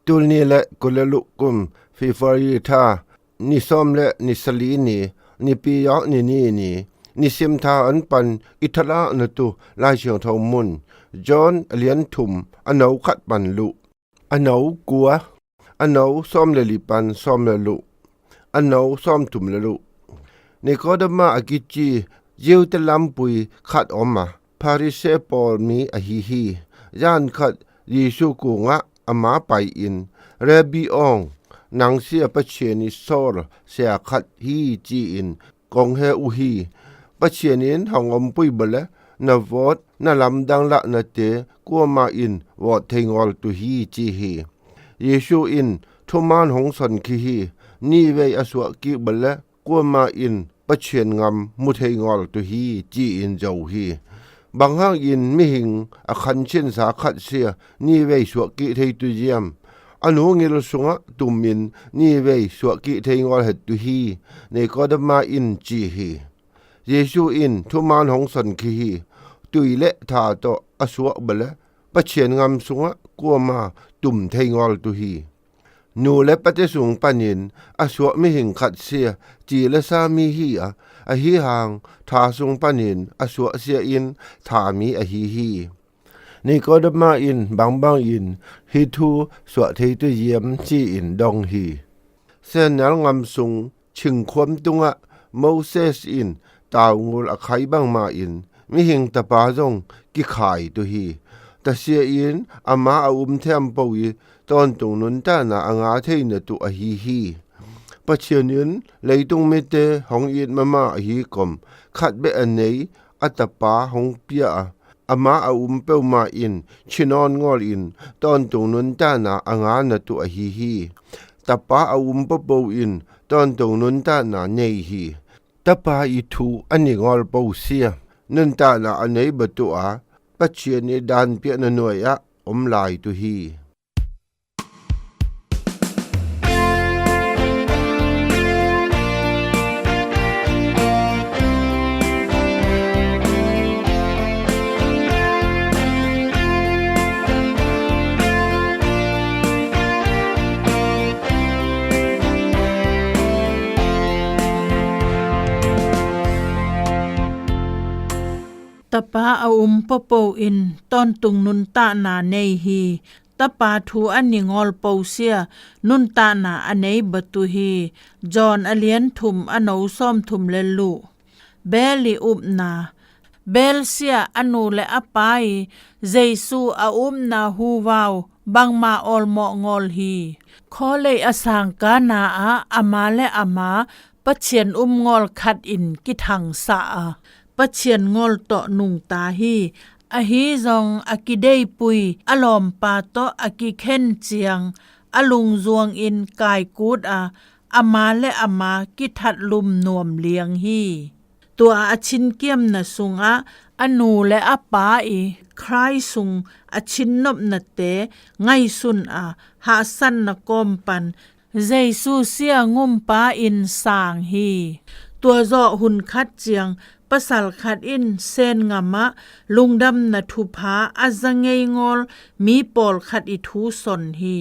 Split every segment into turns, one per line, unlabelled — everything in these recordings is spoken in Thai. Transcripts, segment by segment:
ตุลนี้และกุลลุกุมฟิฟาริทานิซอมและนิสลีนีนิปิยะนีนิซิมทาอันปันอิทลานตุลาเชียงทองมุนจอนเลียนทุมอันเอาขัดปันลุอันเอากัวอันเอาซ่อมเลลิปันซ่อมเลลุอันเอาซ่อมทุมเลลุในกอดมาอากิจีเยวตะลัมปุยขัดออกมาพาริเซปอลมีอหิฮีย่านขัดยิสุกุงะอามาไปอินเรบีอองนางเสียปะเชนิซอรเสียขัดฮีจีอินกองเฮอุฮีปะเชนินหองอมปุยบละนาวอดนลำดังละนเตกัวมาอินวอดเทงอลตุฮีจีฮีเยซูอินทุมานหงสันคีฮีนี่เวอสวกิบละกัวมาอินปะเชนงามมุเทงอลตุฮีจีอินเจ้าฮีบางห้างอินมิหิงอคันเช่นสาขัดเสียนี่เวสวกิเทตุเจียมอนุงิลสุงะตุมินนี่เวสวกิเทงอลเฮตุฮีในกอดมาอินจีฮีเยซูอินทุมานหงสันคีฮีตุยเลทาโตอสวบละปะเชนงามสุงะกัวมาตุมเทงอลตุฮีนูและปะเจสุงปันินอสวมิหิงขัดเสียจีและสามีฮีอหิหางทาสุงปันินอสวเสียอินทามีอหิฮีนี่ก็ดมาอินบางอินฮิทูสวเทตุเยียมจีอินดองฮีเส้นนัลงามสุงชึงความตุงะโมเสสอินตาวงูลอไขบางมาอินมิหิงตะปาจงกิขายตุฮีตะเสียอินอามาอุมเทมปวีตอนตุงนุนตานาองาเทนตุอหิฮีปะเชียนินเลยตุงเมเตหองอินมาอหิกมขัดเบอันเนยอัตปาหงเปียอามาอุมเปวมาอินชินอนงอลอินตอนตุงนุนตานาองานตุอหิฮีตะปาอุมปะโปอินตอนตุงนุนตานาเนฮีตะปาอิทูอันนิงอลปเสียนุนตานาอันเนบตุอาปะเชียนิดานเปียนหน่วยอะอมลายตุฮี
ตะปาอุมปะโปอินตอนตุงนุนตานาเนฮีตะปาทูอันนิงอลปเสียนุนตานาอเนบตุฮีจอนอเลียนทุมอโนซ่อมทุมเลลูเบลิอุบนาเบลเสียอนูและอปายเจซูอาอุมนาฮูวาวบังมาอลมองอลฮีขอเลยอสังกานาอามาและอามาปะเชียนงอลขัดอินกิทังสาปะเชียนงอลโตนุงตาฮีอฮีซองอากิเดยปุยอลอมปาโตอากิเข็นเจียงอลุงจวงอินกายกูดอามาและอามากิทัดลุมนวมเลียงฮีตัวอาชินเกียมนะสุงอนูและอาปาใครสุงอาชินนบนะเตไงสุนหาสันนะกอมปันเจซูเสียงุมปาอินสางฮีตัวจอหุนคัดเจียงปะสัลขัดอินเซนงามะลุงดำนะทุพาอาจังเงยงอลมีปอลขัดอิทูสนฮี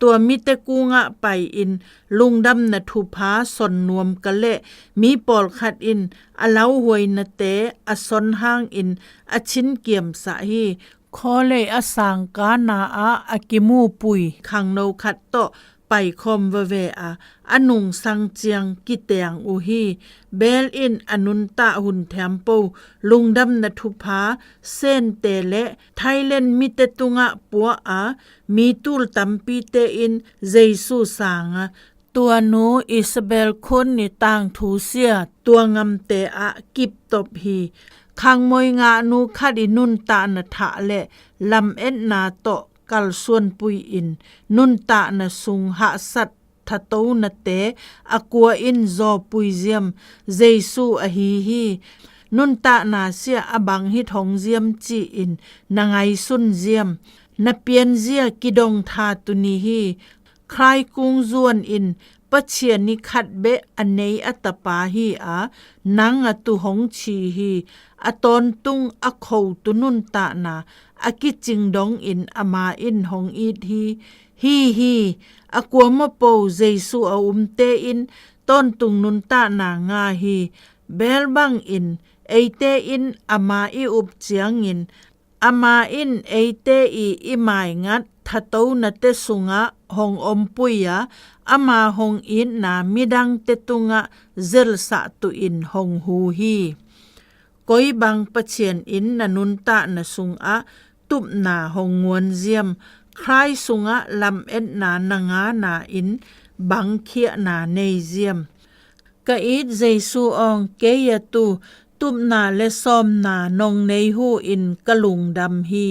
ตัวมิเตกูงะไปอินลุงดำนะทุพาสนนวมกะเละมีปอลขัดอินอลาวหวยนะเตอสนห้างอินอชินเกียมสะฮีขอเลยอสังกานาอากิมูปุยขังโนขัดโตไปคอมเวเวอนุงสังเจียงกิเตียงอุฮีเบลอินอนุนตะหุนแถมปูลุงดำนทุพาเส้นเตเลไทยเลนมิเตตุงะปัวมีตุลตัมปีเตอินเจซูสางตัวนูอิซาเบลคนนิต่างทูเสียตัวงำเตกิบตบฮีคังมวยงานูคดินุนตะนะทะเลลำเอ็ดนาโตกัลส่วนปุยอินนุนตะนะสุงหะสัตทะโตนะเตอกัวอินจอปุยเจียมเจซูอฮีนุนตะนาเสียอบังฮิทองเจียมจีอินนางไอสุนเจียมนะเปียนเจียกิดงทาตุนีฮีใครกุงจวนอิน ปะเชียนิขัดเบอันเนอัตปาฮีอานังอตุหงชีฮีอตอนตุงอโคตุนุนตะนาอากิจิงดองอินอามาอินหงอีดฮีอากวมะโปเจซูอาเตอินตอนตุงนุนตะนางาฮีเบลบังอินเอเตอินอามาอิอุบเจียงอินอามาอินเอเตอีอิมายงัดทะโตนะเตสุงะหงอมปุยาอามาหงอินนามิดังเตตุงะเซลสะตุอินหงฮูฮีกอยบังปะเชียนอินนนุนตะนะสุงอะตุบนาหงงวนเจียมคลายสุงะลำเอ็ดนานางานาอินบังเคียนาเนเจียมกะอีดเจซูองเกยตูตุบนาและซอมนานงในหูอินกะลุงดำฮี